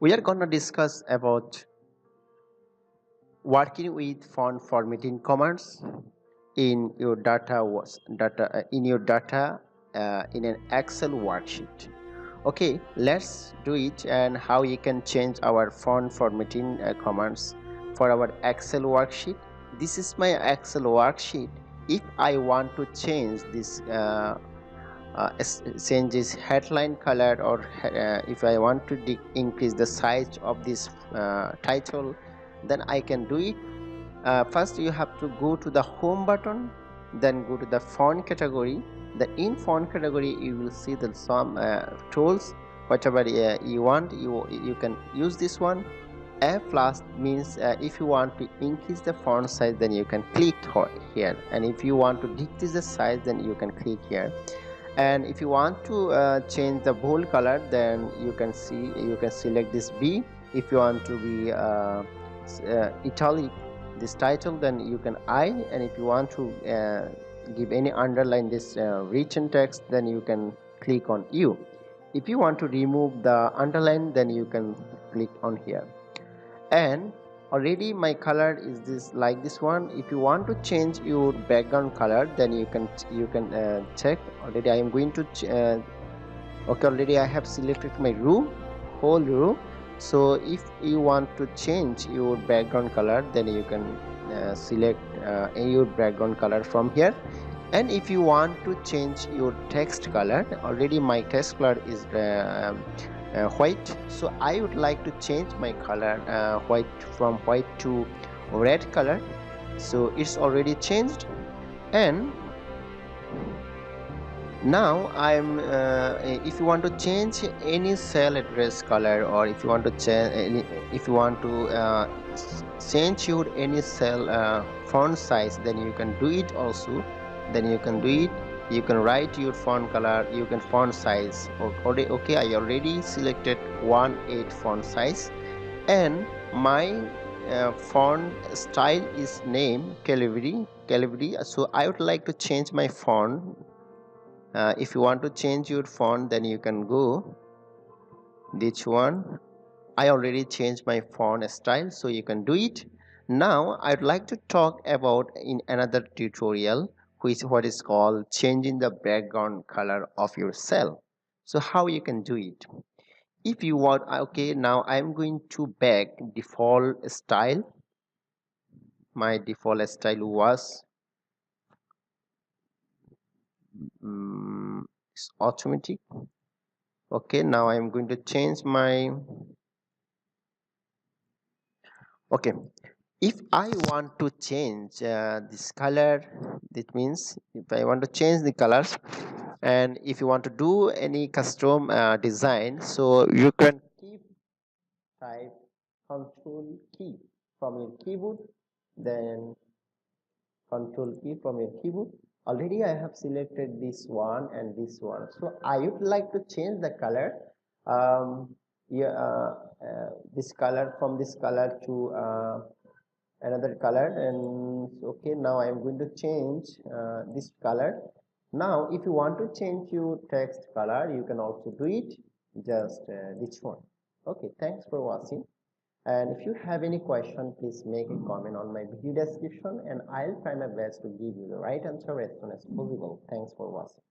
We are going to discuss about working with font formatting commands in your data in an Excel worksheet. Okay, let's do it, and how you can change our font formatting commands for our Excel worksheet. This is my Excel worksheet. If I want to change this change this headline color, or if I want to increase the size of this title, then I can do it. First you have to go to the home button, then go to the font category. In font category you will see the some tools. Whatever you want, you can use this one. A plus means if you want to increase the font size, then you can click here, and if you want to decrease the size, then you can click here. And if you want to change the bold color, then you can select this B. If you want to be italic this title, then you can I. And if you want to give any underline this written text, then you can click on U. If you want to remove the underline, then you can click on here. And already my color is this, like this one. If you want to change your background color, then you can check. Already I am going to okay, already I have selected my whole row. So if you want to change your background color, then you can select your background color from here. And if you want to change your text color, already my text color is white, so I would like to change my color from white to red color. So it's already changed. And now I'm if you want to change any cell address color, or if you want to change your any cell font size, then you can do it also. You can write your font color, you can font size. Okay, I already selected 1/8 font size, and my font style is name calibri. So I would like to change my font. If you want to change your font, then you can go this one. I already changed my font style, so you can do it. Now I'd like to talk about in another tutorial, which is what is called changing the background color of your cell. So how you can do it? If you want, okay, now I'm going to back default style. My default style was automatic. Okay, now I'm going to change my, okay, if I want to change this color, that means if I want to change the colors, and if you want to do any custom design, so you can type control key from your keyboard, then control key from your keyboard. Already I have selected this one and this one, so I would like to change the color. Yeah, this color, from this color to another color. And okay, now I am going to change this color. Now if you want to change your text color, you can also do it, just this one. Okay, thanks for watching. And if you have any question, please make a comment on my video description, and I'll try my best to give you the right answer as soon as possible. Thanks for watching.